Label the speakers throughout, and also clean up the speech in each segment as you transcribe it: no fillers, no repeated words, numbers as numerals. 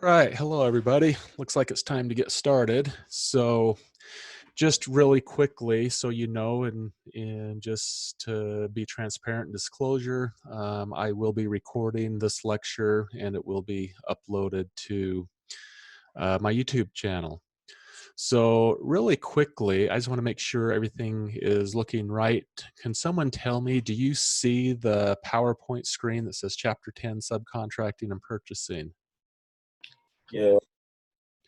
Speaker 1: All right, hello everybody. Looks like it's time to get started. So, just really quickly, so you know, and just to be transparent and disclosure, I will be recording this lecture and it will be uploaded to my YouTube channel. So, really quickly, I just want to make sure everything is looking right. Can someone tell me, do you see the PowerPoint screen that says Chapter 10 Subcontracting and Purchasing?
Speaker 2: Yeah.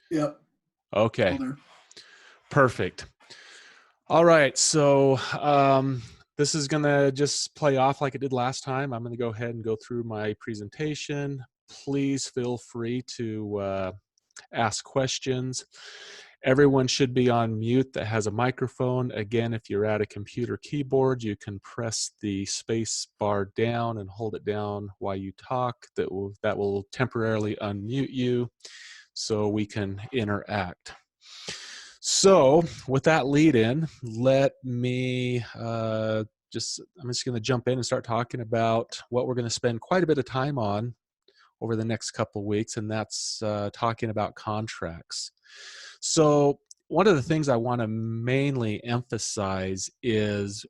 Speaker 3: Yep.
Speaker 1: Okay,
Speaker 3: All there.
Speaker 1: perfect. All right, so this is gonna just play off like it did last time. I'm gonna go ahead and go through my presentation. Please feel free to ask questions. Everyone should be on mute that has a microphone. Again, if you're at a computer keyboard, you can press the space bar down and hold it down while you talk. That will temporarily unmute you so we can interact. So with that lead in, let me I'm just going to jump in and start talking about what we're going to spend quite a bit of time on over the next couple of weeks, and that's talking about contracts. So one of the things I want to mainly emphasize is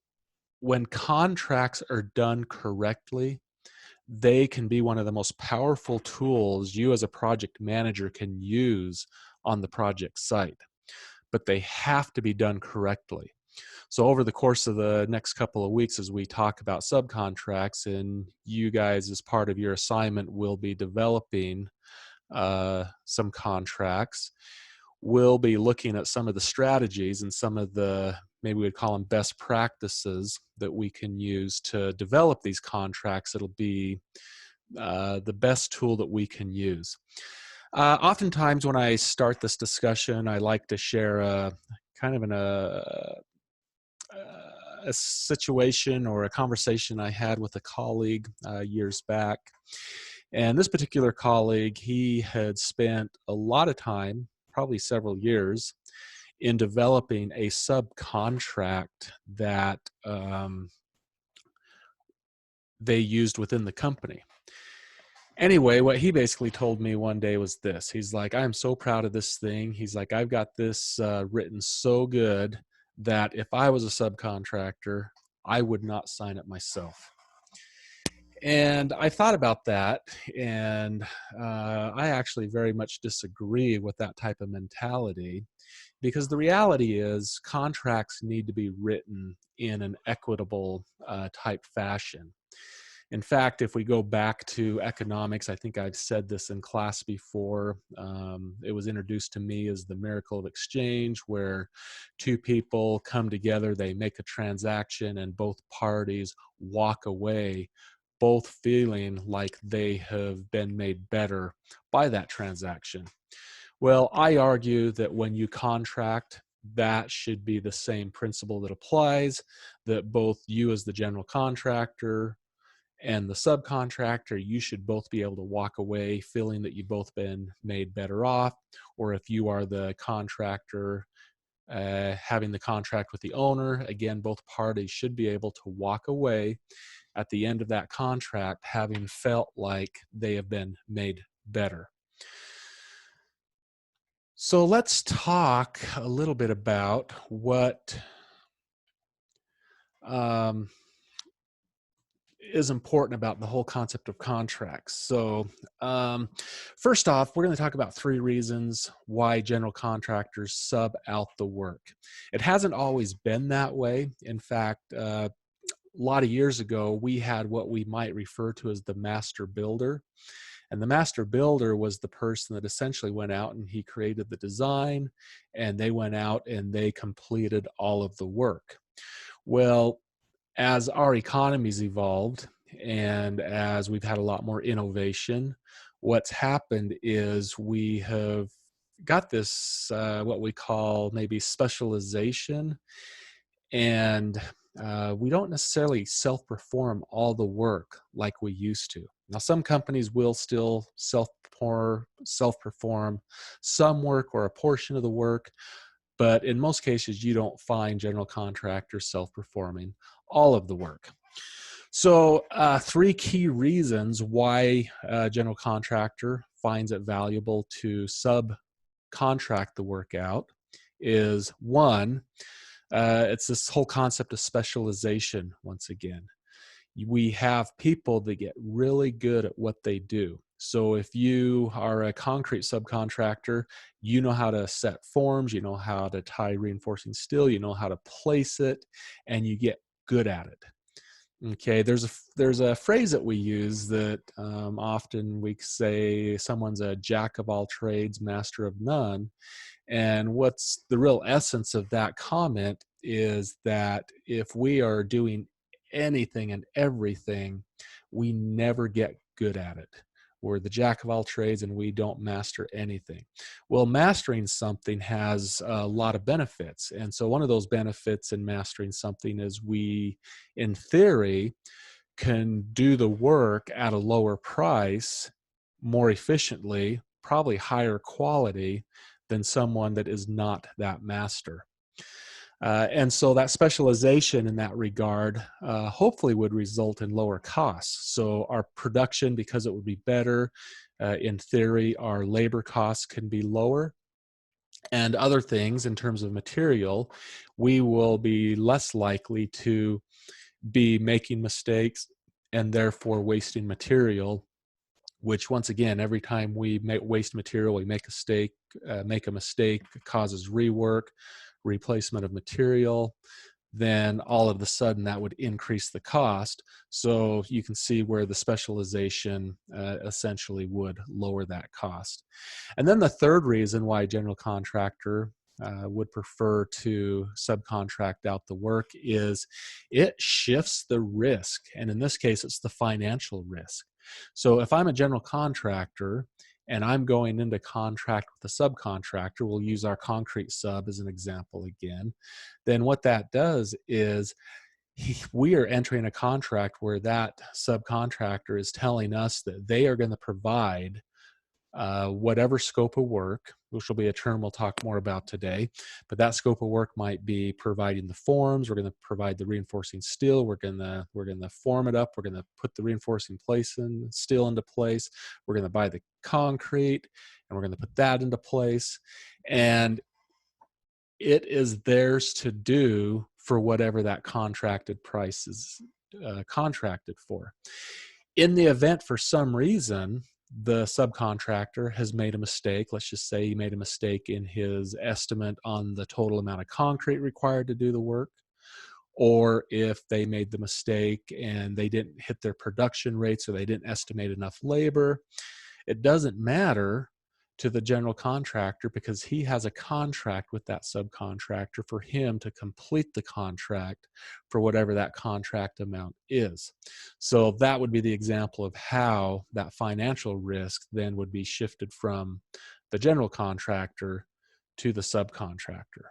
Speaker 1: when contracts are done correctly, they can be one of the most powerful tools you as a project manager can use on the project site, but they have to be done correctly. So over the course of the next couple of weeks, as we talk about subcontracts, and you guys as part of your assignment will be developing some contracts, we'll be looking at some of the strategies and some of the, maybe we'd call them best practices that we can use to develop these contracts. It'll be the best tool that we can use. Oftentimes when I start this discussion, I like to share a kind of a situation or a conversation I had with a colleague years back. And this particular colleague, he had spent a lot of time, probably several years, in developing a subcontract that they used within the company. Anyway, what he basically told me one day was this. He's like, I'm so proud of this thing. He's like, I've got this written so good that if I was a subcontractor, I would not sign it myself. And I thought about that, and I actually very much disagree with that type of mentality, because the reality is contracts need to be written in an equitable type fashion. In fact, if we go back to economics, I think I've said this in class before. It was introduced to me as the miracle of exchange, where two people come together, they make a transaction, and both parties walk away, both feeling like they have been made better by that transaction. Well, I argue that when you contract, that should be the same principle that applies, that both you as the general contractor and the subcontractor, you should both be able to walk away feeling that you've both been made better off. Or if you are the contractor, having the contract with the owner, again, both parties should be able to walk away at the end of that contract having felt like they have been made better. So let's talk a little bit about what is important about the whole concept of contracts. So first off, we're going to talk about 3 reasons why general contractors sub out the work. It hasn't always been that way. In fact, a lot of years ago, we had what we might refer to as the master builder. And the master builder was the person that essentially went out and he created the design, and they went out and they completed all of the work. Well, as our economy's evolved and as we've had a lot more innovation, what's happened is we have got this what we call maybe specialization, and we don't necessarily self-perform all the work like we used to. Now, some companies will still self-perform some work or a portion of the work, but in most cases, you don't find general contractors self-performing all of the work. So 3 key reasons why a general contractor finds it valuable to subcontract the work out is one, it's this whole concept of specialization once again. We have people that get really good at what they do. So if you are a concrete subcontractor, you know how to set forms, you know how to tie reinforcing steel, you know how to place it, and you get good at it. Okay, there's a phrase that we use that often we say someone's a jack of all trades, master of none. And what's the real essence of that comment is that if we are doing anything and everything, we never get good at it. We're the jack of all trades and we don't master anything. Well, mastering something has a lot of benefits. And so one of those benefits in mastering something is we, in theory, can do the work at a lower price, more efficiently, probably higher quality than someone that is not that master. And so that specialization in that regard hopefully would result in lower costs. So our production, because it would be better, in theory, our labor costs can be lower. And other things in terms of material, we will be less likely to be making mistakes and therefore wasting material, which once again, every time we waste material, we make a mistake, causes rework, replacement of material, then all of a sudden that would increase the cost. So you can see where the specialization essentially would lower that cost. And then the third reason why a general contractor would prefer to subcontract out the work is it shifts the risk. And in this case, it's the financial risk. So if I'm a general contractor and I'm going into contract with a subcontractor, we'll use our concrete sub as an example again, then what that does is we are entering a contract where that subcontractor is telling us that they are going to provide whatever scope of work, which will be a term we'll talk more about today, but that scope of work might be providing the forms. We're going to provide the reinforcing steel. We're going to form it up. We're going to put the reinforcing steel into place. We're going to buy the concrete, and we're going to put that into place. And it is theirs to do for whatever that contracted price is contracted for. In the event, for some reason, the subcontractor has made a mistake. Let's just say he made a mistake in his estimate on the total amount of concrete required to do the work, or if they made the mistake and they didn't hit their production rates or they didn't estimate enough labor. It doesn't matter to the general contractor because he has a contract with that subcontractor for him to complete the contract for whatever that contract amount is. So that would be the example of how that financial risk then would be shifted from the general contractor to the subcontractor.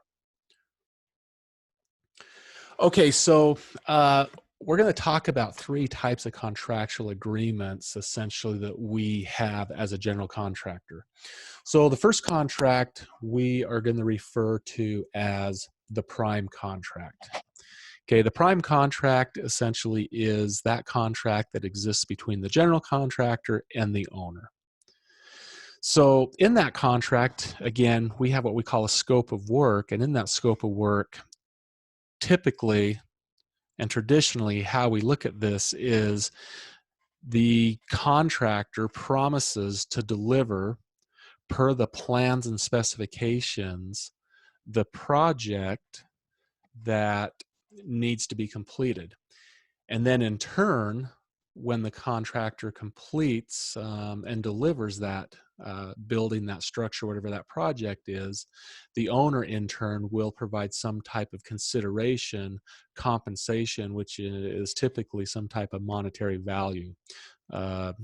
Speaker 1: Okay, so we're going to talk about three types of contractual agreements essentially that we have as a general contractor. So the first contract we are going to refer to as the prime contract. Okay, the prime contract essentially is that contract that exists between the general contractor and the owner. So in that contract, again, we have what we call a scope of work, and in that scope of work, typically and traditionally how we look at this is the contractor promises to deliver per the plans and specifications the project that needs to be completed. And then in turn, when the contractor completes and delivers that building, that structure, whatever that project is, the owner in turn will provide some type of consideration, compensation, which is typically some type of monetary value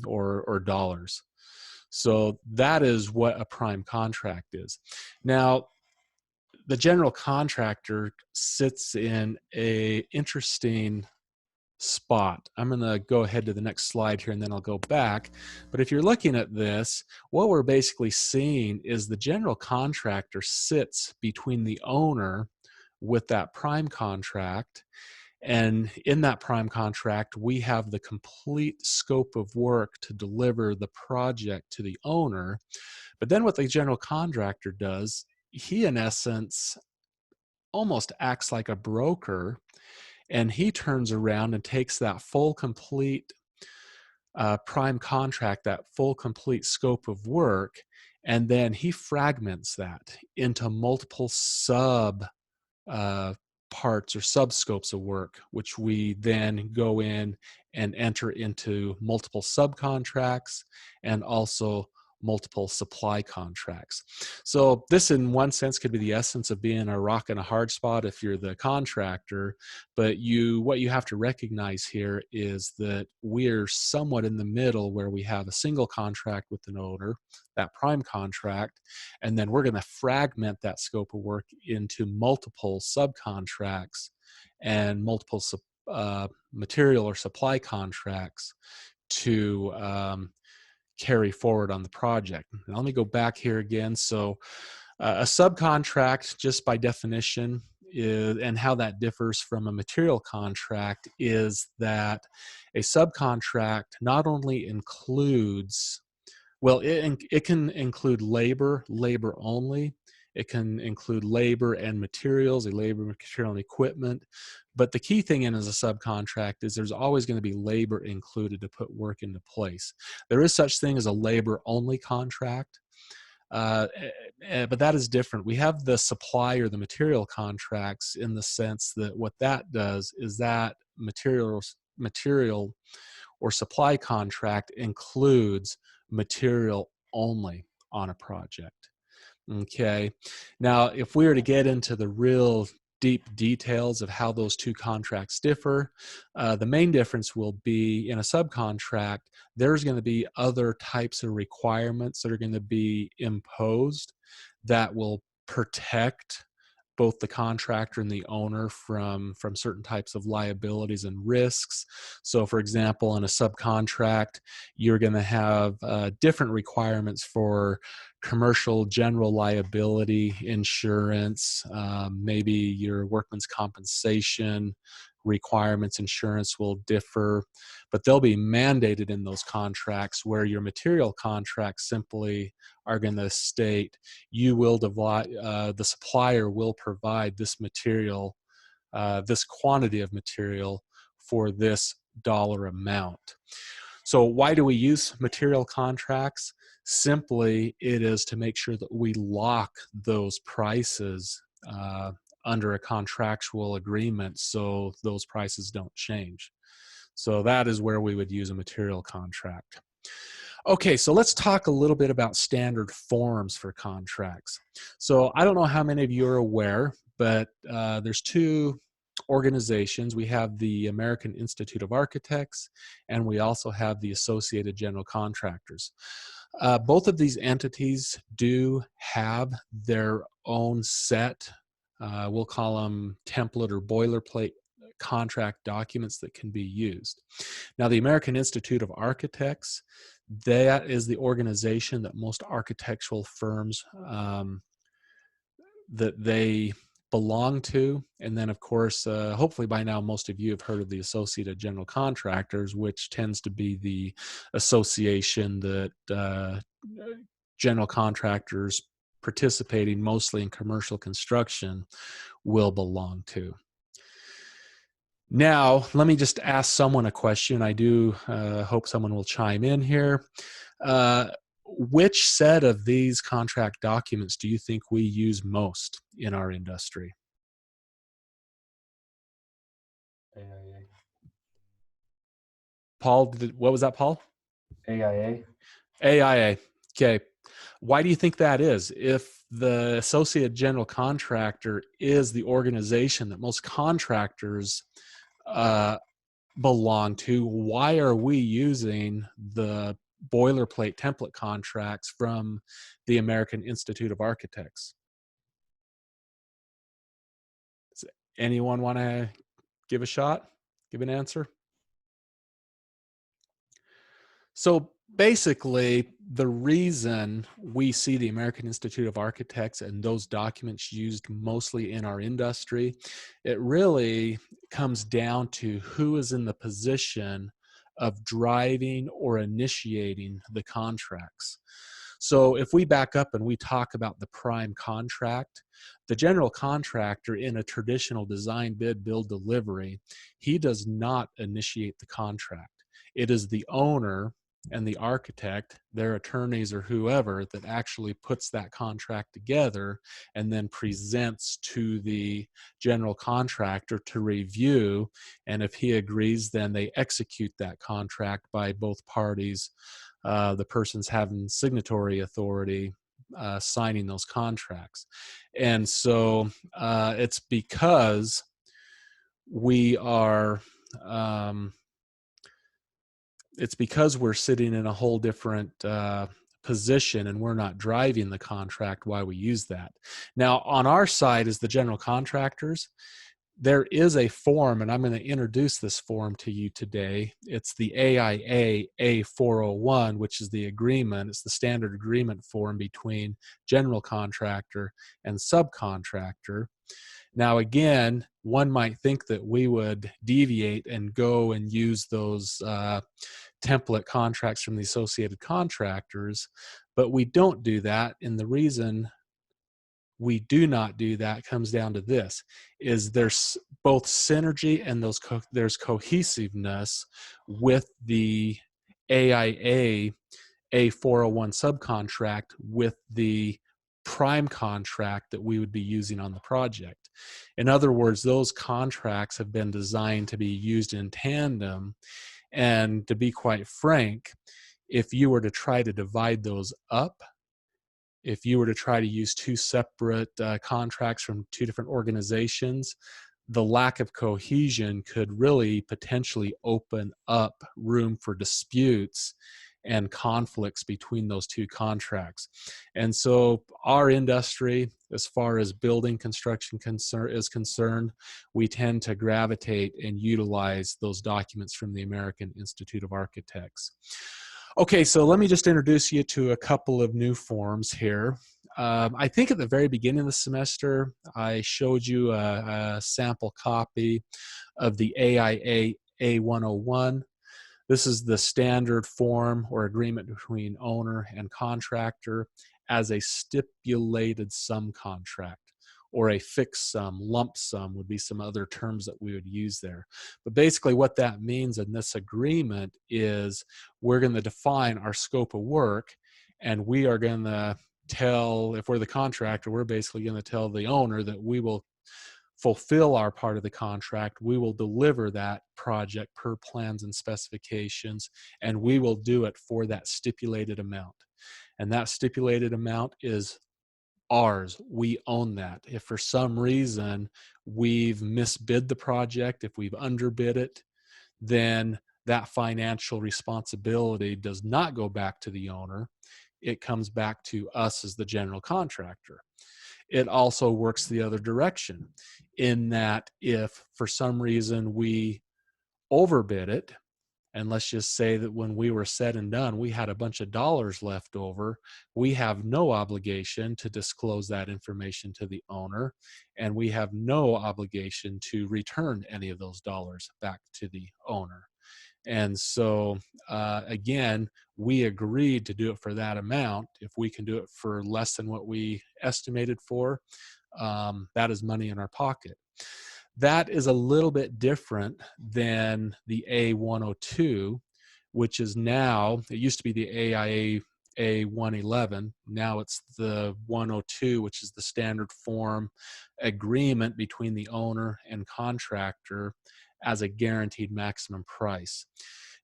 Speaker 1: or dollars. So that is what a prime contract is. Now, the general contractor sits in an interesting spot. I'm going to go ahead to the next slide here and then I'll go back. But if you're looking at this, what we're basically seeing is the general contractor sits between the owner with that prime contract And in that prime contract, we have the complete scope of work to deliver the project to the owner. But then what the general contractor does, he in essence almost acts like a broker, and he turns around and takes that full complete prime contract, that full complete scope of work, and then he fragments that into multiple sub uh, parts or subscopes of work, which we then go in and enter into multiple subcontracts and also multiple supply contracts. So this in one sense could be the essence of being a rock and a hard spot if you're the contractor, but what you have to recognize here is that we're somewhat in the middle where we have a single contract with an owner, that prime contract, and then we're going to fragment that scope of work into multiple subcontracts and multiple material or supply contracts to carry forward on the project. Now, let me go back here again. So a subcontract, just by definition, and how that differs from a material contract is that a subcontract not only includes, well, it can include labor only. It can include labor and materials, labor, material, and equipment. But the key thing in as a subcontract is there's always going to be labor included to put work into place. There is such thing as a labor only contract, but that is different. We have the supply or the material contracts in the sense that what that does is that material or supply contract includes material only on a project. Okay. Now, if we were to get into the real deep details of how those two contracts differ, the main difference will be in a subcontract, there's going to be other types of requirements that are going to be imposed that will protect both the contractor and the owner from certain types of liabilities and risks. So for example, in a subcontract, you're going to have different requirements for commercial general liability insurance, maybe your workman's compensation requirements insurance will differ, but they'll be mandated in those contracts, where your material contracts simply are going to state you will divide, the supplier will provide this material, this quantity of material for this dollar amount. So why do we use material contracts? Simply, it is to make sure that we lock those prices under a contractual agreement so those prices don't change. So that is where we would use a material contract. Okay, so let's talk a little bit about standard forms for contracts. So I don't know how many of you are aware, but there's two organizations. We have the American Institute of Architects, and we also have the Associated General Contractors. Both of these entities do have their own set, we'll call them template or boilerplate contract documents that can be used. Now, the American Institute of Architects, that is the organization that most architectural firms that they belong to. And then, of course, hopefully by now most of you have heard of the Associated General Contractors, which tends to be the association that general contractors participating mostly in commercial construction will belong to. Now, let me just ask someone a question. I do hope someone will chime in here. Which set of these contract documents do you think we use most in our industry?
Speaker 2: AIA.
Speaker 1: Paul, what was that, Paul?
Speaker 2: AIA.
Speaker 1: AIA. Okay. Why do you think that is? If the Associate General Contractor is the organization that most contractors belong to, why are we using the boilerplate template contracts from the American Institute of Architects? Does anyone want to give a shot? Give an answer? So basically, the reason we see the American Institute of Architects and those documents used mostly in our industry, it really comes down to who is in the position of driving or initiating the contracts. So if we back up and we talk about the prime contract, the general contractor in a traditional design bid build delivery, he does not initiate the contract. It is the owner and the architect, their attorneys or whoever, that actually puts that contract together and then presents to the general contractor to review. And if he agrees, then they execute that contract by both parties, the persons having signatory authority signing those contracts. And so it's because we are um, it's because we're sitting in a whole different position and we're not driving the contract why we use that. Now, on our side as the general contractors, there is a form, and I'm going to introduce this form to you today. It's the AIA A401, which is the agreement. It's the standard agreement form between general contractor and subcontractor. Now, again, one might think that we would deviate and go and use those template contracts from the associated contractors, but we don't do that. And the reason we do not do that comes down to this: is there's both synergy and there's cohesiveness with the AIA A401 subcontract with the prime contract that we would be using on the project. In other words, those contracts have been designed to be used in tandem. And to be quite frank, if you were to try to divide those up, if you were to try to use two separate contracts from two different organizations, the lack of cohesion could really potentially open up room for disputes and conflicts between those two contracts. And so our industry, as far as building construction is concerned, we tend to gravitate and utilize those documents from the American Institute of Architects. Okay, so let me just introduce you to a couple of new forms here. I think at the very beginning of the semester, I showed you a sample copy of the AIA A101. This is the standard form or agreement between owner and contractor as a stipulated sum contract, or a fixed sum, lump sum would be some other terms that we would use there. But basically what that means in this agreement is we're going to define our scope of work, and we are going to tell, if we're the contractor, we're basically going to tell the owner that we will fulfill our part of the contract, we will deliver that project per plans and specifications, and we will do it for that stipulated amount. And that stipulated amount is ours. We own that. If for some reason we've misbid the project, if we've underbid it, then that financial responsibility does not go back to the owner. It comes back to us as the general contractor. It also works the other direction in that if for some reason we overbid it, and let's just say that when we were said and done, we had a bunch of dollars left over, we have no obligation to disclose that information to the owner, and we have no obligation to return any of those dollars back to the owner. And so, again, we agreed to do it for that amount. If we can do it for less than what we estimated for, that is money in our pocket. That is a little bit different than the A102, which is now, it used to be the AIA A111. Now it's the 102, which is the standard form agreement between the owner and contractor as a guaranteed maximum price.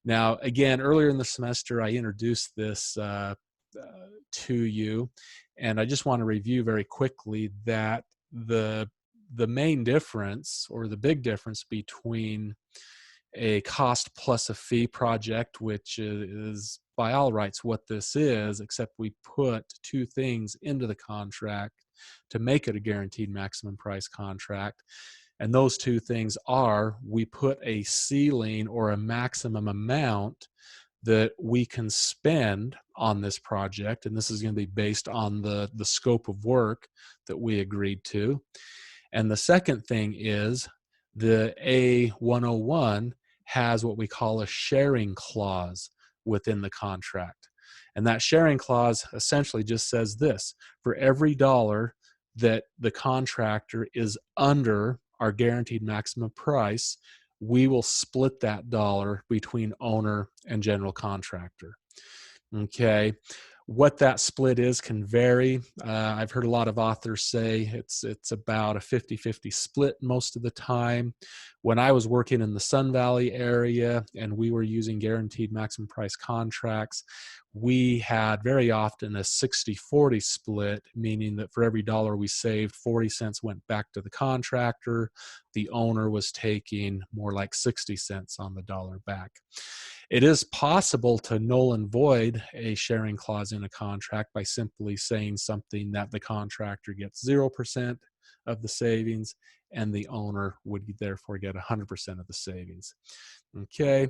Speaker 1: Now, again, earlier in the semester, I introduced this to you, and I just want to review very quickly that the main difference, or the big difference, between a cost plus a fee project, which is by all rights what this is, except we put two things into the contract to make it a guaranteed maximum price contract. And those two things are, we put a ceiling or a maximum amount that we can spend on this project, and this is going to be based on the scope of work that we agreed to. And the second thing is the A101 has what we call a sharing clause within the contract. And that sharing clause essentially just says this: for every dollar that the contractor is under our guaranteed maximum price, we will split that dollar between owner and general contractor. Okay. What that split is can vary. I've heard a lot of authors say it's about a 50-50 split most of the time. When I was working in the Sun Valley area and we were using guaranteed maximum price contracts, we had very often a 60-40 split, meaning that for every dollar we saved, 40 cents went back to the contractor. The owner was taking more like 60 cents on the dollar back. It is possible to null and void a sharing clause in a contract by simply saying something that the contractor gets 0% of the savings and the owner would therefore get 100% of the savings. Okay.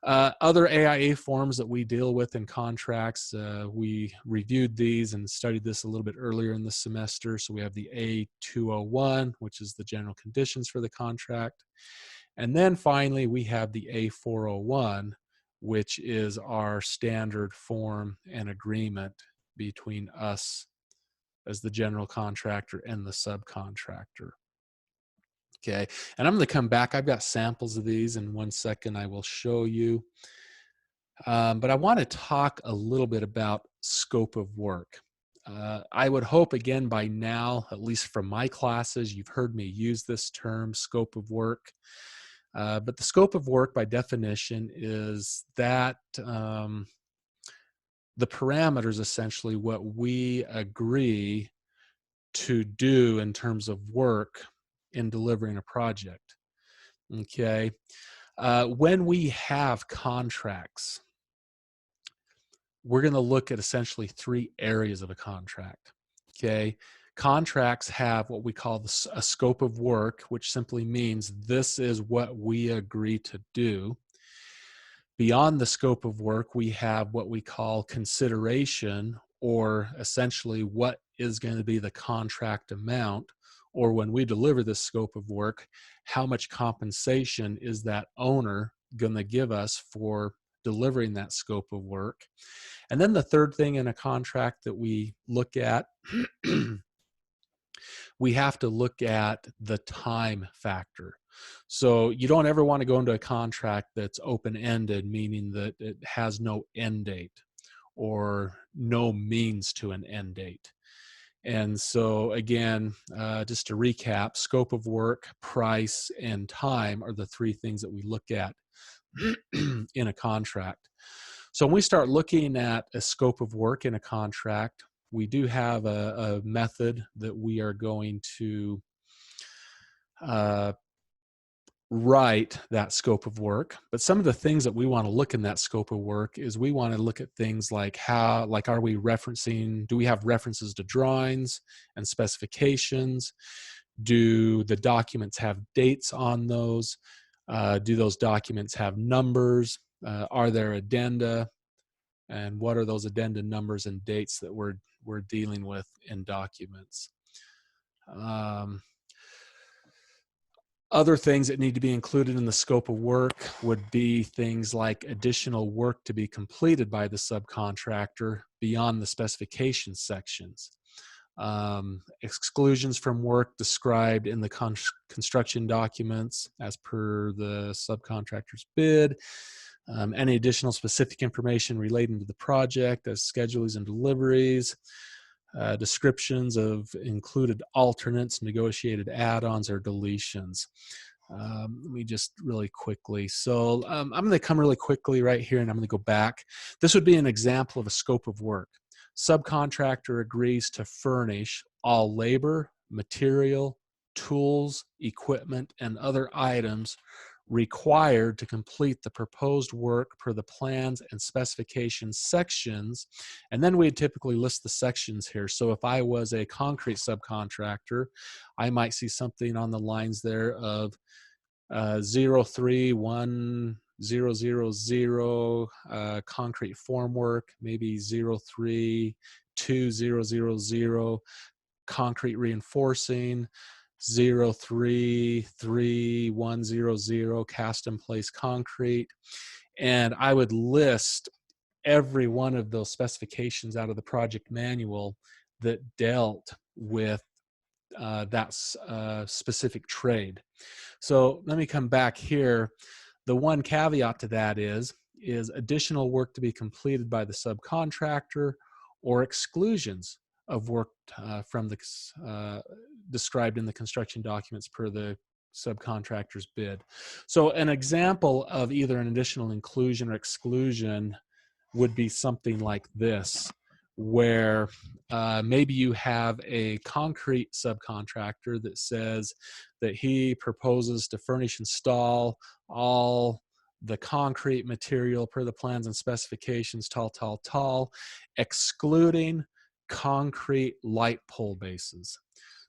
Speaker 1: Other AIA forms that we deal with in contracts, we reviewed these and studied this a little bit earlier in the semester. So we have the A201, which is the general conditions for the contract. And then finally, we have the A401, which is our standard form and agreement between us as the general contractor and the subcontractor. Okay, and I'm going to come back. I've got samples of these in 1 second. I will show you. But I want to talk a little bit about scope of work. I would hope, again, by now, at least from my classes, you've heard me use this term, scope of work. But the scope of work, by definition, is that the parameters, essentially, what we agree to do in terms of work in delivering a project. Okay. When we have contracts, we're going to look at essentially 3 areas of a contract. Okay. Contracts have what we call a scope of work, which simply means this is what we agree to do. Beyond the scope of work, we have what we call consideration, or essentially what is going to be the contract amount, or when we deliver this scope of work, how much compensation is that owner going to give us for delivering that scope of work. And then the third thing in a contract that we look at, we have to look at the time factor. So you don't ever want to go into a contract that's open-ended, meaning that it has no end date or no means to an end date. And so again, just to recap, scope of work, price, and time are the 3 things that we look at in a contract. So when we start looking at a scope of work in a contract, we do have a method that we are going to write that scope of work. But some of the things that we want to look in that scope of work is we want to look at things like are we referencing, do we have references to drawings and specifications? Do the documents have dates on those? Do those documents have numbers? Are there addenda? And what are those addenda numbers and dates that we're dealing with in documents? Other things that need to be included in the scope of work would be things like additional work to be completed by the subcontractor beyond the specification sections. Exclusions from work described in the construction documents as per the subcontractor's bid. Any additional specific information relating to the project as schedules and deliveries. Descriptions of included alternates, negotiated add-ons, or deletions. Let me just really quickly. So I'm going to come really quickly right here, and I'm going to go back. This would be an example of a scope of work. Subcontractor agrees to furnish all labor, material, tools, equipment, and other items required to complete the proposed work per the plans and specifications sections. And then we'd typically list the sections here. So if I was a concrete subcontractor, I might see something on the lines there of 0319 000 concrete formwork, maybe 0322000 concrete reinforcing, 0333100 cast in place concrete. And I would list every one of those specifications out of the project manual that dealt with that specific trade. So let me come back here. The one caveat to that is additional work to be completed by the subcontractor or exclusions of work from the described in the construction documents per the subcontractor's bid. So an example of either an additional inclusion or exclusion would be something like this, where maybe you have a concrete subcontractor that says that he proposes to furnish, install all the concrete material per the plans and specifications, tall, excluding concrete light pole bases.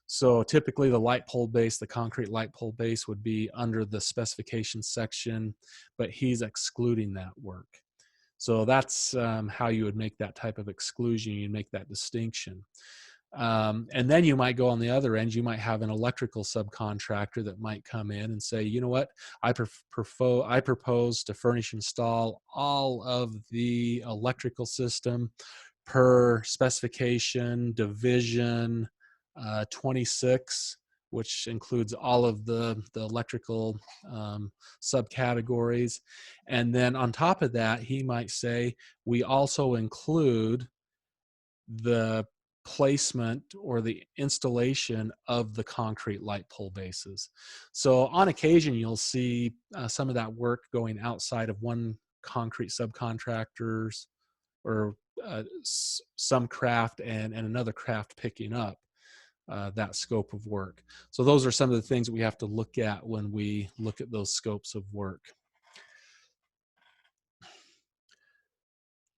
Speaker 1: So typically the light pole base, the concrete light pole base would be under the specifications section, but he's excluding that work. So that's how you would make that type of exclusion. You make that distinction. And then you might go on the other end. You might have an electrical subcontractor that might come in and say, you know what, I propose to furnish, install all of the electrical system per specification division 26, which includes all of the electrical subcategories. And then on top of that, he might say, we also include the placement or the installation of the concrete light pole bases. So on occasion, you'll see some of that work going outside of one concrete subcontractors or some craft and another craft picking up that scope of work. So those are some of the things that we have to look at when we look at those scopes of work.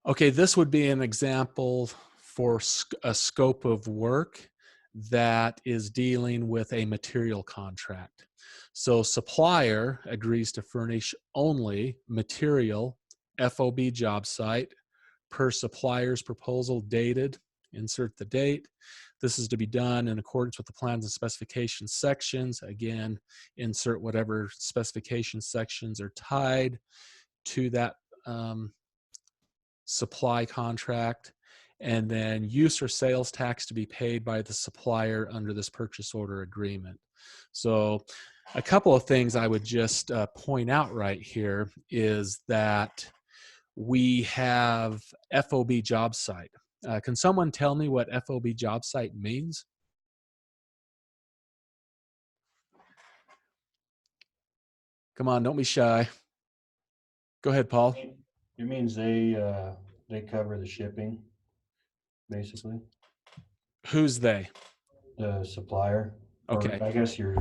Speaker 1: Okay, this would be an example for a scope of work that is dealing with a material contract. So supplier agrees to furnish only material FOB job site per supplier's proposal dated, insert the date. This is to be done in accordance with the plans and specifications sections. Again, insert whatever specification sections are tied to that supply contract, and then use or sales tax to be paid by the supplier under this purchase order agreement. So a couple of things I would just point out right here is that we have FOB job site. Can someone tell me what FOB job site means? Come on, don't be shy. Go ahead, Paul.
Speaker 2: It means they cover the shipping, basically.
Speaker 1: Who's they?
Speaker 2: The supplier, or
Speaker 1: Okay.
Speaker 2: I guess your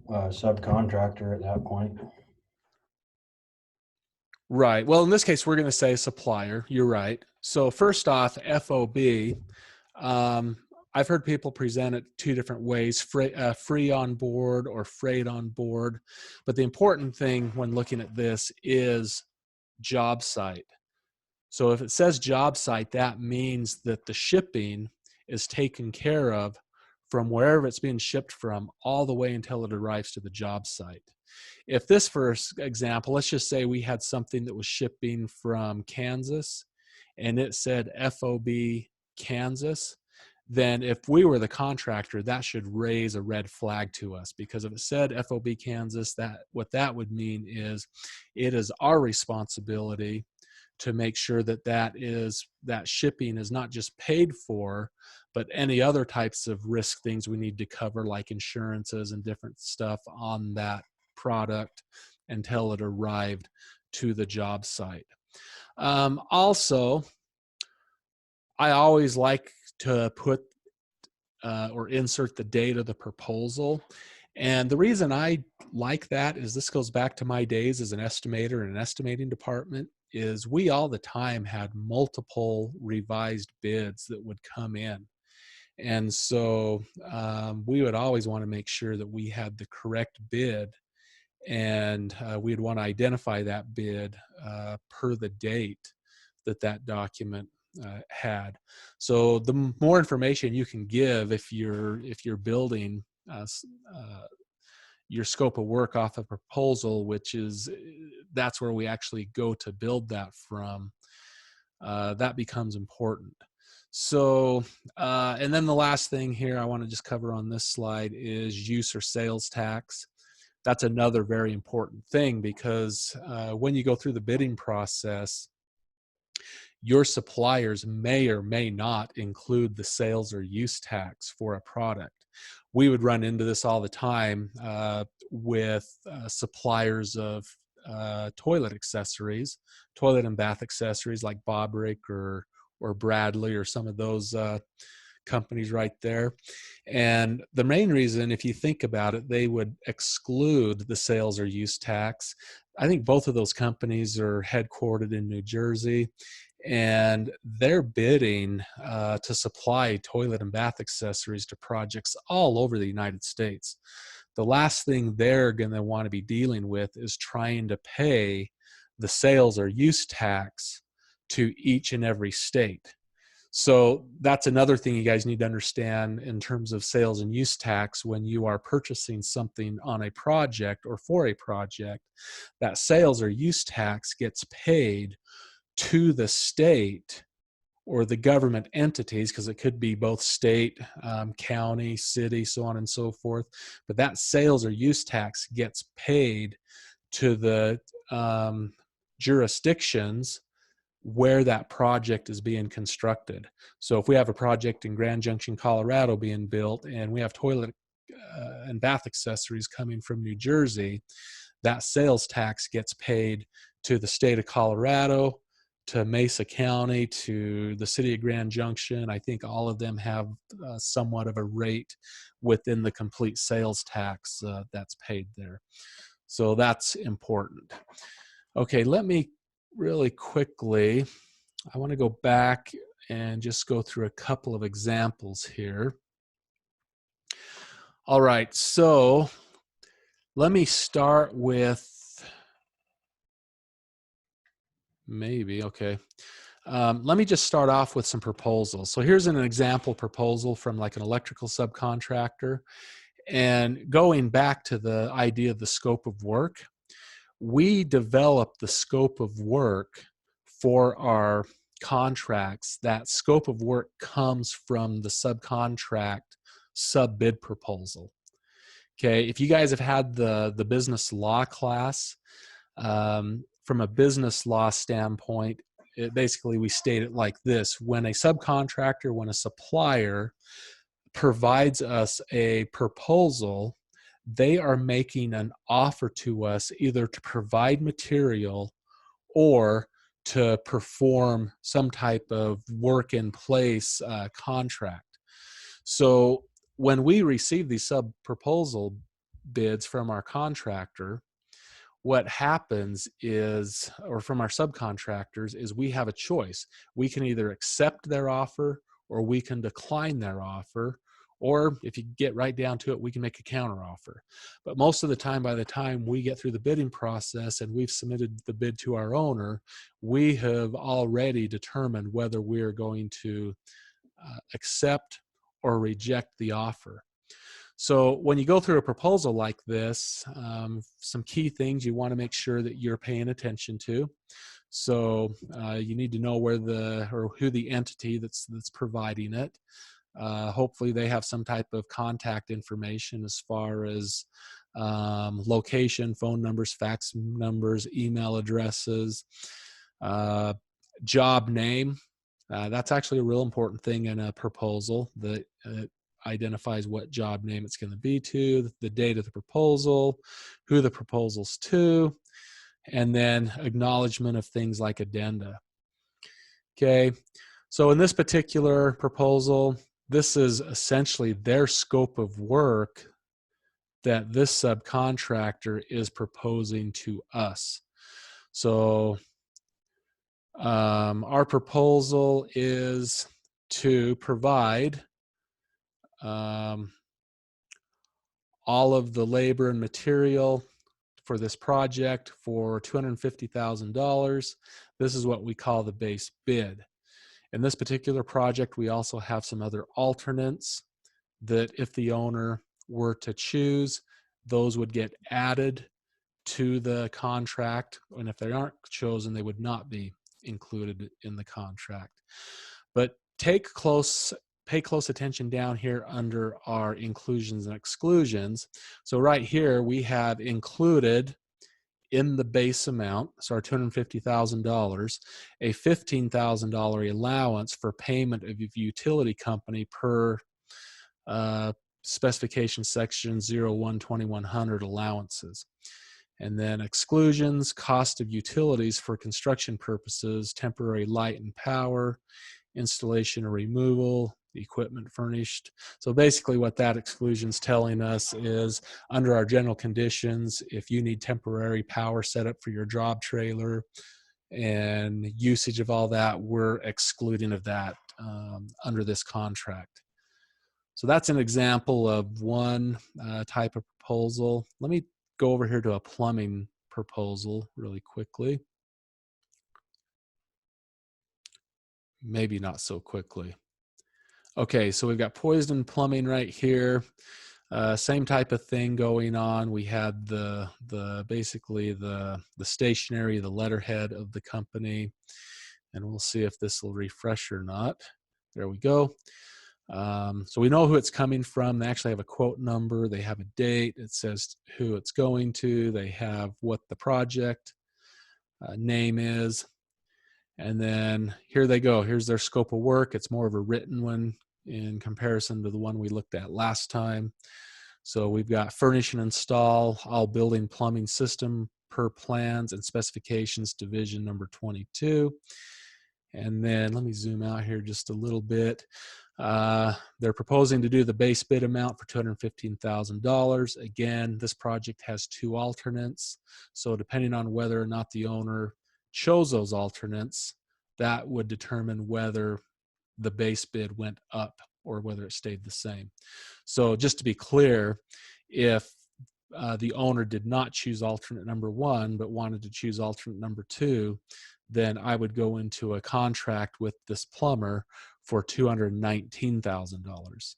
Speaker 2: subcontractor at that point.
Speaker 1: Right. Well, in this case, we're going to say supplier. You're right. So first off, FOB, I've heard people present it two different ways, free on board or freight on board. But the important thing when looking at this is job site. So if it says job site, that means that the shipping is taken care of from wherever it's being shipped from all the way until it arrives to the job site. If this, for example, let's just say we had something that was shipping from Kansas and it said FOB Kansas, then if we were the contractor, that should raise a red flag to us, because if it said FOB Kansas, what that would mean is it is our responsibility to make sure that that shipping is not just paid for, but any other types of risk things we need to cover, like insurances and different stuff on that product until it arrived to the job site. Also, I always like to put or insert the date of the proposal. And the reason I like that is this goes back to my days as an estimator in an estimating department, is we all the time had multiple revised bids that would come in. And so we would always want to make sure that we had the correct bid and we'd want to identify that bid per the date that that document had. So the more information you can give if you're building your scope of work off a proposal, which is that's where we actually go to build that from, that becomes important. So, and then the last thing here I want to just cover on this slide is use or sales tax. That's another very important thing, because when you go through the bidding process, your suppliers may or may not include the sales or use tax for a product. We would run into this all the time with suppliers of toilet accessories, toilet and bath accessories like Bobrick or Bradley or some of those companies right there. And the main reason, if you think about it, they would exclude the sales or use tax. I think both of those companies are headquartered in New Jersey, and they're bidding to supply toilet and bath accessories to projects all over the United States. The last thing they're going to want to be dealing with is trying to pay the sales or use tax to each and every state. So that's another thing you guys need to understand in terms of sales and use tax. When you are purchasing something on a project or for a project, that sales or use tax gets paid to the state or the government entities, because it could be both state, county, city, so on and so forth. But that sales or use tax gets paid to the jurisdictions where that project is being constructed. So if we have a project in Grand Junction, Colorado being built, and we have toilet and bath accessories coming from New Jersey, that sales tax gets paid to the state of Colorado, to Mesa County, to the city of Grand Junction. I think all of them have somewhat of a rate within the complete sales tax that's paid there. So that's important. Okay, let me really quickly, I want to go back and just go through a couple of examples here. All right, so let me start with okay. Let me just start off with some proposals. So here's an example proposal from like an electrical subcontractor. And going back to the idea of the scope of work, we develop the scope of work for our contracts. That scope of work comes from the subcontract sub-bid proposal. Okay, if you guys have had the business law class, from a business law standpoint, basically we state it like this: when a subcontractor, when a supplier provides us a proposal, they are making an offer to us either to provide material or to perform some type of work in place contract. So when we receive these sub proposal bids from our contractor, what happens is, or from our subcontractors, is we have a choice. We can either accept their offer or we can decline their offer. Or if you get right down to it, we can make a counter offer. But most of the time, by the time we get through the bidding process and we've submitted the bid to our owner, we have already determined whether we're going to accept or reject the offer. So when you go through a proposal like this, some key things you want to make sure that you're paying attention to. So you need to know where or who the entity that's providing it. Hopefully they have some type of contact information as far as location, phone numbers, fax numbers, email addresses, job name. That's actually a real important thing in a proposal, that identifies what job name it's going to be to, the date of the proposal, who the proposal's to, and then acknowledgement of things like addenda. Okay, so in this particular proposal, this is essentially their scope of work that this subcontractor is proposing to us. So our proposal is to provide all of the labor and material for this project for $250,000. This is what we call the base bid. In this particular project, we also have some other alternates that if the owner were to choose, those would get added to the contract, and if they aren't chosen, they would not be included in the contract. But pay close attention down here under our inclusions and exclusions. So right here we have included in the base amount, so our $250,000, a $15,000 allowance for payment of utility company per specification section 01-2100 allowances. And then exclusions, cost of utilities for construction purposes, temporary light and power, installation or removal, the equipment furnished. So basically what that exclusion is telling us is under our general conditions, if you need temporary power set up for your job trailer and usage of all that, we're excluding of that under this contract. So that's an example of one type of proposal. Let me go over here to a plumbing proposal really quickly. Maybe not so quickly. Okay, so we've got Poison Plumbing right here. Same type of thing going on. We had basically the stationery, the letterhead of the company, and we'll see if this will refresh or not. There we go. So we know who it's coming from. They actually have a quote number. They have a date. It says who it's going to. They have what the project name is. And then here they go. Here's their scope of work. It's more of a written one in comparison to the one we looked at last time. So we've got furnish and install all building plumbing system per plans and specifications division number 22. And then let me zoom out here just a little bit. They're proposing to do the base bid amount for $215,000. Again, this project has two alternates. So depending on whether or not the owner chose those alternates, that would determine whether the base bid went up or whether it stayed the same. So just to be clear, if the owner did not choose alternate number one, but wanted to choose alternate number two, then I would go into a contract with this plumber for $219,000.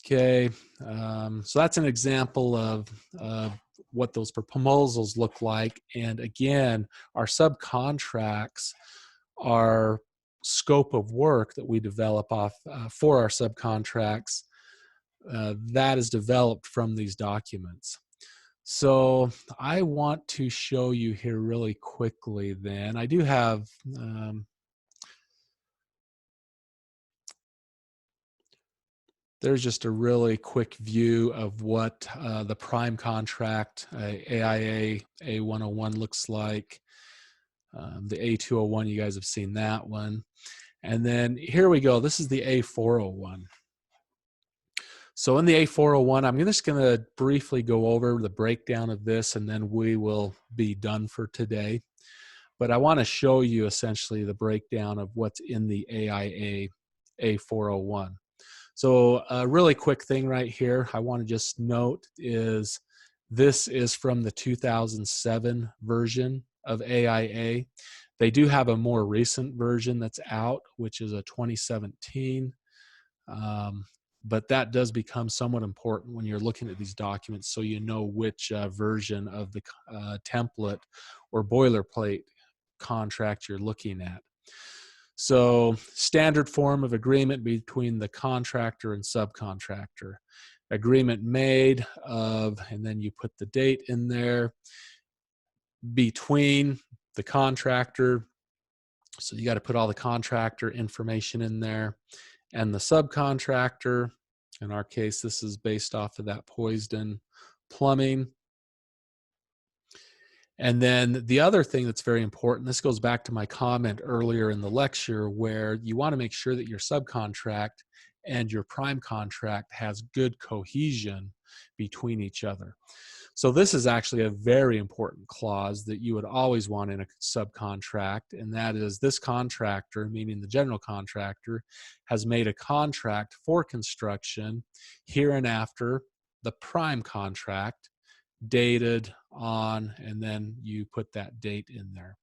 Speaker 1: Okay, so that's an example of what those proposals look like. And again, our subcontracts are scope of work that we develop off for our subcontracts that is developed from these documents. So I want to show you here really quickly then. I do have there's just a really quick view of what the prime contract AIA A101 looks like. The A201, you guys have seen that one. And then here we go. This is the A401. So in the A401, I'm just going to briefly go over the breakdown of this, and then we will be done for today. But I want to show you essentially the breakdown of what's in the AIA A401. So a really quick thing right here I want to just note is this is from the 2007 version of AIA. They do have a more recent version that's out, which is a 2017. But that does become somewhat important when you're looking at these documents so you know which version of the template or boilerplate contract you're looking at. So standard form of agreement between the contractor and subcontractor. Agreement made of, and then you put the date in there, between the contractor. So you got to put all the contractor information in there and the subcontractor. In our case, this is based off of that Poisden Plumbing. And then the other thing that's very important, this goes back to my comment earlier in the lecture, where you want to make sure that your subcontract and your prime contract has good cohesion between each other. So this is actually a very important clause that you would always want in a subcontract, and that is this contractor, meaning the general contractor, has made a contract for construction hereinafter the prime contract dated on, and then you put that date in there.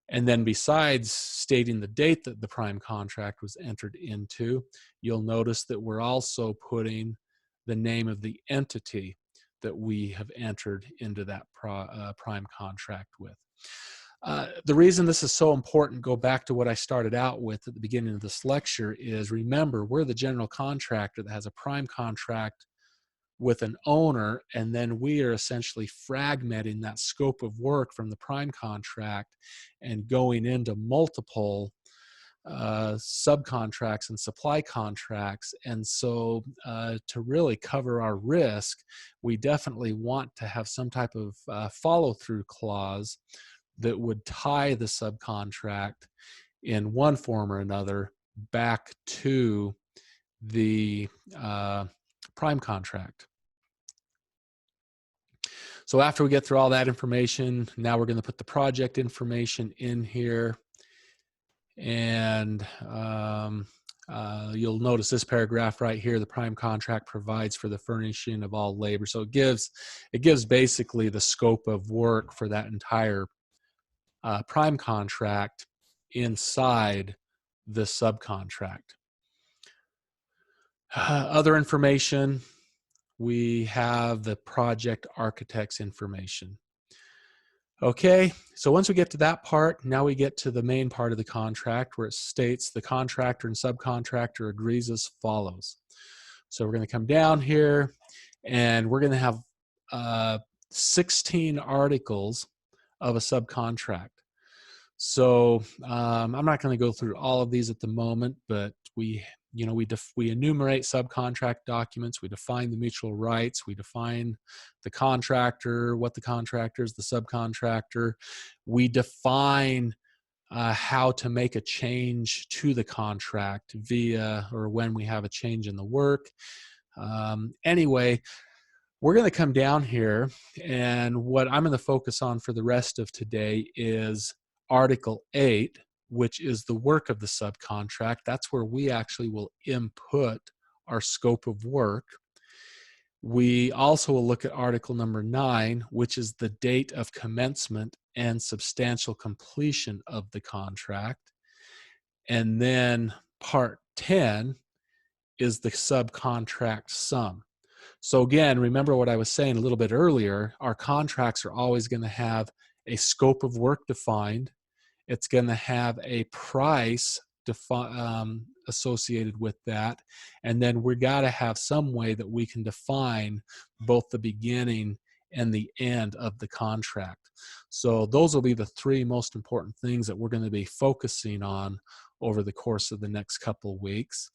Speaker 1: And then besides stating the date that the prime contract was entered into, you'll notice that we're also putting the name of the entity that we have entered into that prime contract with. The reason this is so important, go back to what I started out with at the beginning of this lecture, is remember, we're the general contractor that has a prime contract with an owner, and then we are essentially fragmenting that scope of work from the prime contract and going into multiple subcontracts and supply contracts. And so to really cover our risk, we definitely want to have some type of follow-through clause that would tie the subcontract in one form or another back to the prime contract. So after we get through all that information, now we're going to put the project information in here. And you'll notice this paragraph right here, the prime contract provides for the furnishing of all labor. So it gives basically the scope of work for that entire prime contract inside the subcontract. Other information, we have the project architect's information. Okay, so once we get to that part, now we get to the main part of the contract where it states the contractor and subcontractor agrees as follows. So we're going to come down here and we're going to have 16 articles of a subcontract. So I'm not going to go through all of these at the moment, but we enumerate subcontract documents, we define the mutual rights, we define the contractor, what the contractor is, the subcontractor. We define how to make a change to the contract via or when we have a change in the work. Anyway, we're going to come down here, and what I'm going to focus on for the rest of today is Article 8, which is the work of the subcontract. That's where we actually will input our scope of work. We also will look at Article number 9, which is the date of commencement and substantial completion of the contract. And then Part 10 is the subcontract sum. So again, remember what I was saying a little bit earlier, our contracts are always going to have a scope of work defined. It's going to have a price associated with that. And then we got to have some way that we can define both the beginning and the end of the contract. So those will be the three most important things that we're going to be focusing on over the course of the next couple of weeks.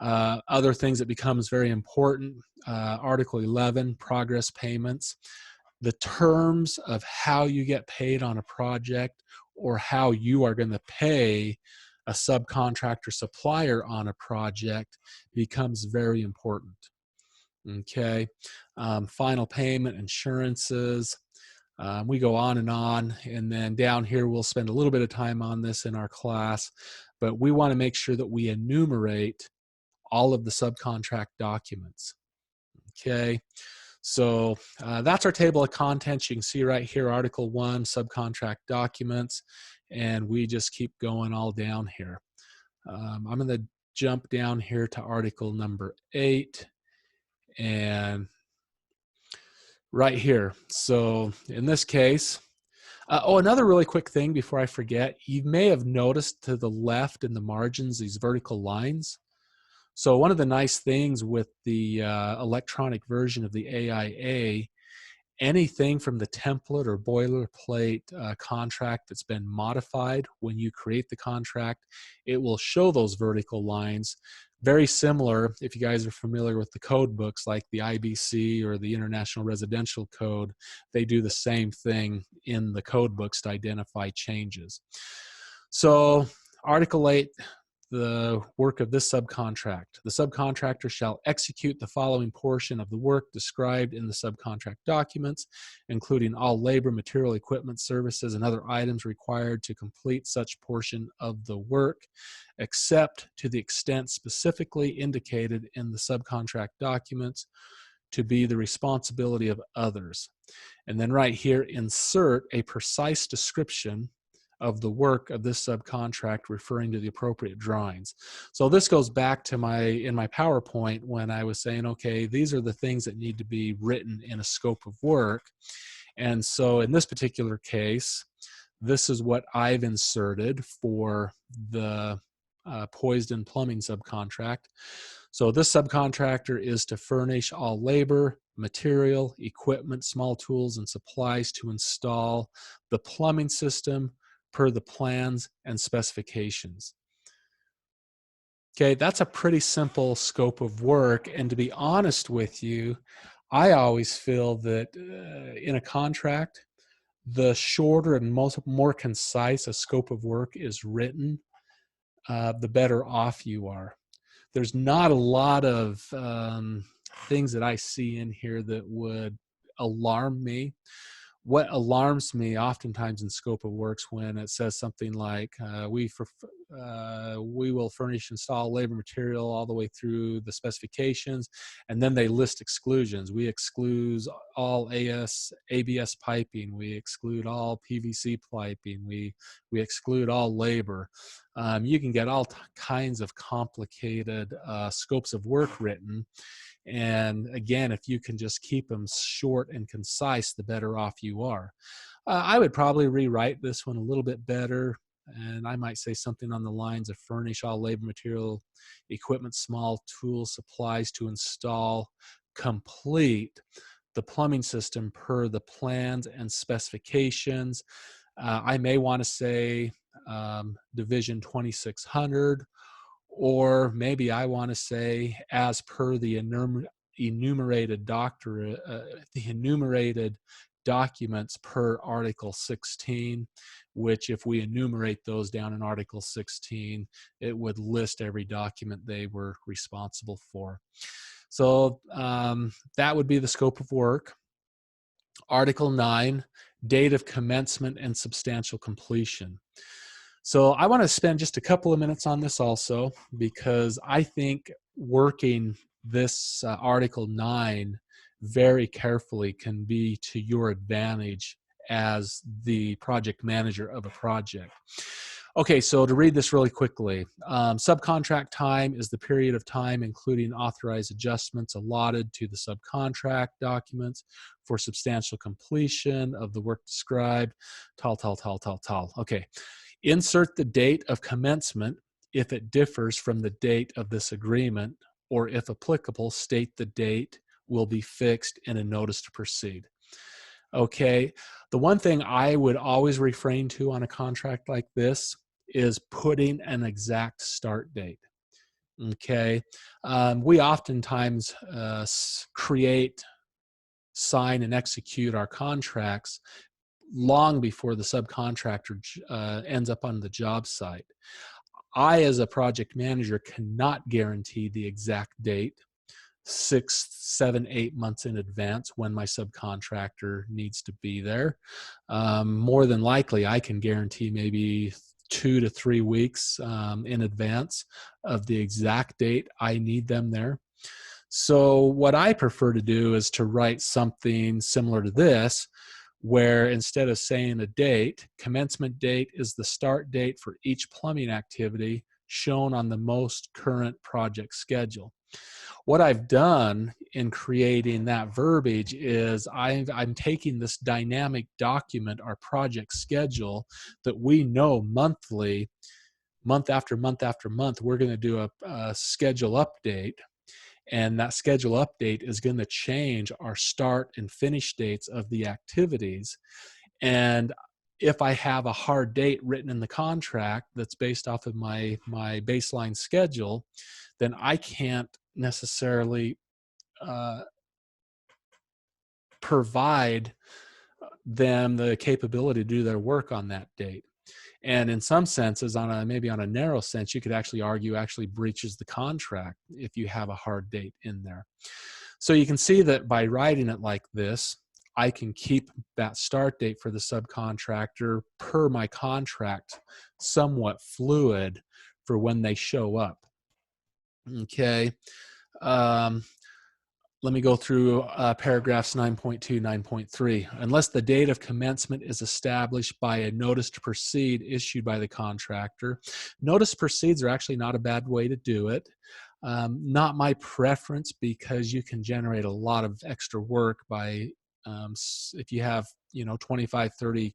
Speaker 1: Other things that becomes very important, Article 11, progress payments. The terms of how you get paid on a project or how you are going to pay a subcontractor supplier on a project becomes very important. Okay, final payment, insurances. We go on, and then down here we'll spend a little bit of time on this in our class, but we want to make sure that we enumerate all of the subcontract documents. Okay, so that's our table of contents. You can see right here, Article 1, subcontract documents, and we just keep going all down here. I'm going to jump down here to Article number 8, and right here. So in this case, another really quick thing before I forget, you may have noticed to the left in the margins these vertical lines. So one of the nice things with the electronic version of the AIA, anything from the template or boilerplate contract that's been modified, when you create the contract, it will show those vertical lines. Very similar, if you guys are familiar with the code books like the IBC or the International Residential Code, they do the same thing in the code books to identify changes. So Article 8, the work of this subcontract. The subcontractor shall execute the following portion of the work described in the subcontract documents, including all labor, material, equipment, services, and other items required to complete such portion of the work, except to the extent specifically indicated in the subcontract documents, to be the responsibility of others. And then right here, insert a precise description of the work of this subcontract referring to the appropriate drawings. So this goes back to in my PowerPoint when I was saying, okay, these are the things that need to be written in a scope of work. And so in this particular case, this is what I've inserted for the Poised Plumbing subcontract. So this subcontractor is to furnish all labor, material, equipment, small tools, and supplies to install the plumbing system per the plans and specifications. Okay, that's a pretty simple scope of work. And to be honest with you, I always feel that in a contract, the shorter and more concise a scope of work is written, the better off you are. There's not a lot of things that I see in here that would alarm me. What alarms me oftentimes in scope of works when it says something like we will furnish, install labor, material all the way through the specifications, and then they list exclusions. We exclude all ABS piping. We exclude all PVC piping. We exclude all labor. You can get all kinds of complicated scopes of work written. And again, if you can just keep them short and concise, the better off you are. I would probably rewrite this one a little bit better. And I might say something on the lines of furnish all labor, material, equipment, small tools, supplies to install, complete the plumbing system per the plans and specifications. I may want to say Division 2600. Or maybe I want to say, as per the enumerated documents per Article 16, which if we enumerate those down in Article 16, it would list every document they were responsible for. So that would be the scope of work. Article 9, date of commencement and substantial completion. So I want to spend just a couple of minutes on this also, because I think working this Article 9 very carefully can be to your advantage as the project manager of a project. Okay, so to read this really quickly, subcontract time is the period of time including authorized adjustments allotted to the subcontract documents for substantial completion of the work described. Okay. Insert the date of commencement if it differs from the date of this agreement, or if applicable, state the date will be fixed in a notice to proceed. Okay, the one thing I would always refrain to on a contract like this is putting an exact start date. Okay, we oftentimes create, sign, and execute our contracts long before the subcontractor ends up on the job site. I, as a project manager, cannot guarantee the exact date 6, 7, 8 months in advance when my subcontractor needs to be there. More than likely, I can guarantee maybe 2 to 3 weeks in advance of the exact date I need them there. So what I prefer to do is to write something similar to this, where instead of saying a date, commencement date is the start date for each plumbing activity shown on the most current project schedule. What I've done in creating that verbiage is I'm taking this dynamic document, our project schedule, that we know monthly, month after month after month, we're going to do a schedule update. And that schedule update is going to change our start and finish dates of the activities. And if I have a hard date written in the contract that's based off of my baseline schedule, then I can't necessarily provide them the capability to do their work on that date. And in some senses, maybe on a narrow sense, you could actually argue actually breaches the contract if you have a hard date in there. So you can see that by writing it like this, I can keep that start date for the subcontractor per my contract somewhat fluid for when they show up. Okay. let me go through paragraphs 9.2, 9.3. Unless the date of commencement is established by a notice to proceed issued by the contractor. Notice proceeds are actually not a bad way to do it. Not my preference because you can generate a lot of extra work by, if you have, 25, 30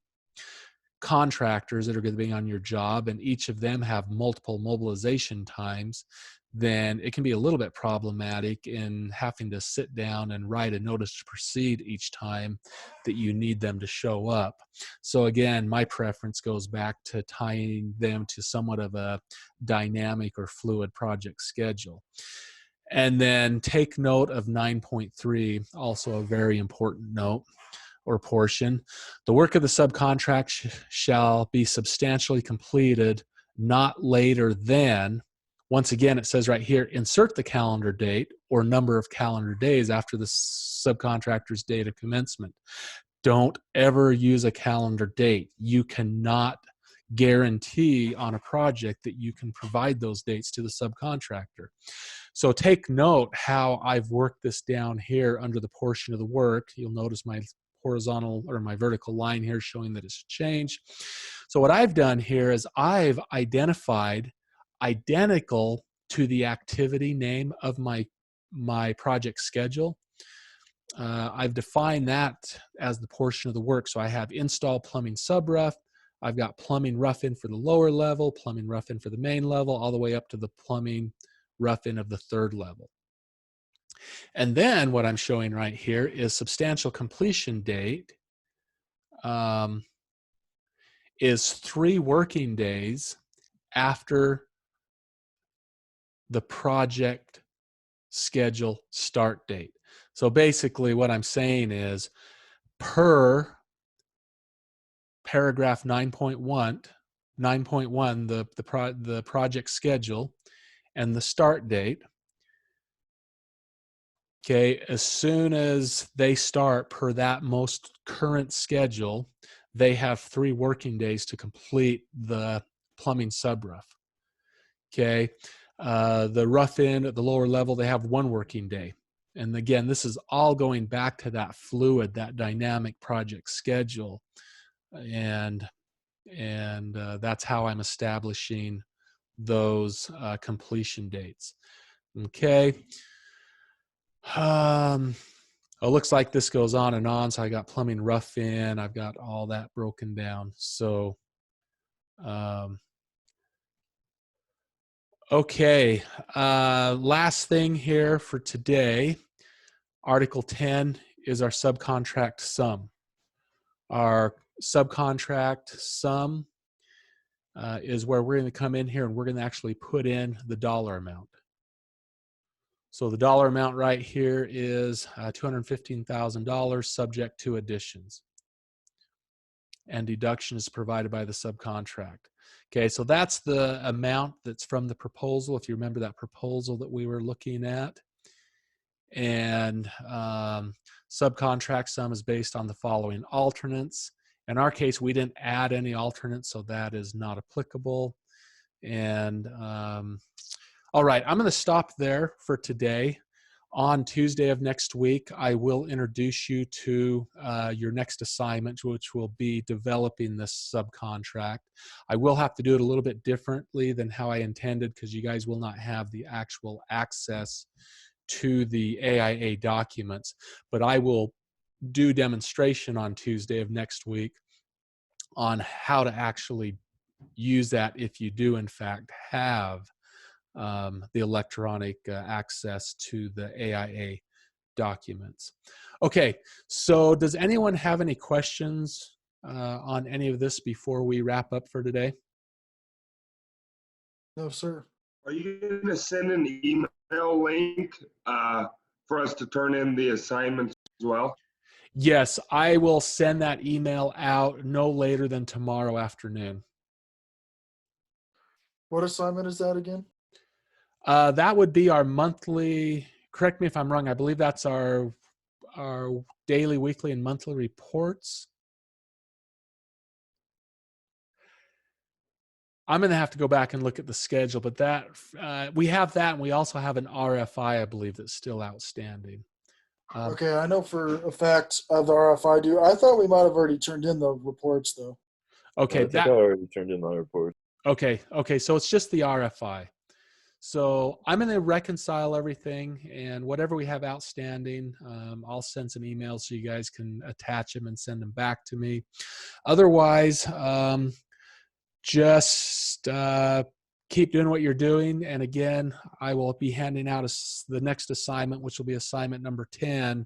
Speaker 1: contractors that are going to be on your job and each of them have multiple mobilization times, then it can be a little bit problematic in having to sit down and write a notice to proceed each time that you need them to show up. So again, my preference goes back to tying them to somewhat of a dynamic or fluid project schedule. And then take note of 9.3, also a very important note or portion. The work of the subcontract shall be substantially completed not later than, once again, it says right here, insert the calendar date or number of calendar days after the subcontractor's date of commencement. Don't ever use a calendar date. You cannot guarantee on a project that you can provide those dates to the subcontractor. So take note how I've worked this down here under the portion of the work. You'll notice my horizontal or my vertical line here showing that it's changed. So what I've done here is I've identified identical to the activity name of my project schedule. I've defined that as the portion of the work. So I have install plumbing sub-rough. I've got plumbing rough-in for the lower level, plumbing rough-in for the main level, all the way up to the plumbing rough-in of the third level. And then what I'm showing right here is substantial completion date is 3 working days after the project schedule start date. So basically what I'm saying is per paragraph 9.1, the project schedule and the start date, okay, as soon as they start per that most current schedule, they have 3 working days to complete the plumbing sub-rough. Okay, the rough-in at the lower level, they have 1 working day. And again, this is all going back to that fluid, that dynamic project schedule. And that's how I'm establishing those completion dates. Okay. It looks like this goes on and on. So I got plumbing rough-in. I've got all that broken down. So, okay. Last thing here for today, Article 10 is our subcontract sum. Our subcontract sum is where we're going to come in here and we're going to actually put in the dollar amount. So the dollar amount right here is $215,000 subject to additions. And deduction is provided by the subcontract. Okay, so that's the amount that's from the proposal, if you remember that proposal that we were looking at. And subcontract sum is based on the following alternates. In our case, we didn't add any alternates, so that is not applicable. And all right, I'm going to stop there for today. On Tuesday of next week, I will introduce you to your next assignment, which will be developing this subcontract. I will have to do it a little bit differently than how I intended because you guys will not have the actual access to the AIA documents, but I will do demonstration on Tuesday of next week on how to actually use that if you do in fact have the electronic access to the AIA documents. Okay, so does anyone have any questions on any of this before we wrap up for today?
Speaker 3: No, sir.
Speaker 4: Are you going to send an email link for us to turn in the assignments as well?
Speaker 1: Yes, I will send that email out no later than tomorrow afternoon.
Speaker 3: What assignment is that again?
Speaker 1: That would be our monthly, correct me if I'm wrong, I believe that's our daily, weekly, and monthly reports. I'm going to have to go back and look at the schedule, but that we have that, and we also have an RFI, I believe, that's still outstanding.
Speaker 3: Okay, I know for a fact of the RFI do. I thought we might have already turned in the reports though.
Speaker 1: Okay,
Speaker 5: I think I already turned in my report.
Speaker 1: okay, so it's just the RFI. So I'm going to reconcile everything, and whatever we have outstanding, I'll send some emails so you guys can attach them and send them back to me. Otherwise, just keep doing what you're doing. And again, I will be handing out the next assignment, which will be assignment number 10,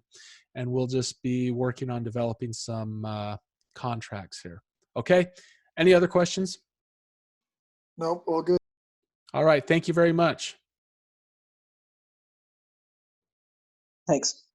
Speaker 1: and we'll just be working on developing some contracts here. Okay? Any other questions?
Speaker 3: Nope, all good.
Speaker 1: All right. Thank you very much.
Speaker 6: Thanks.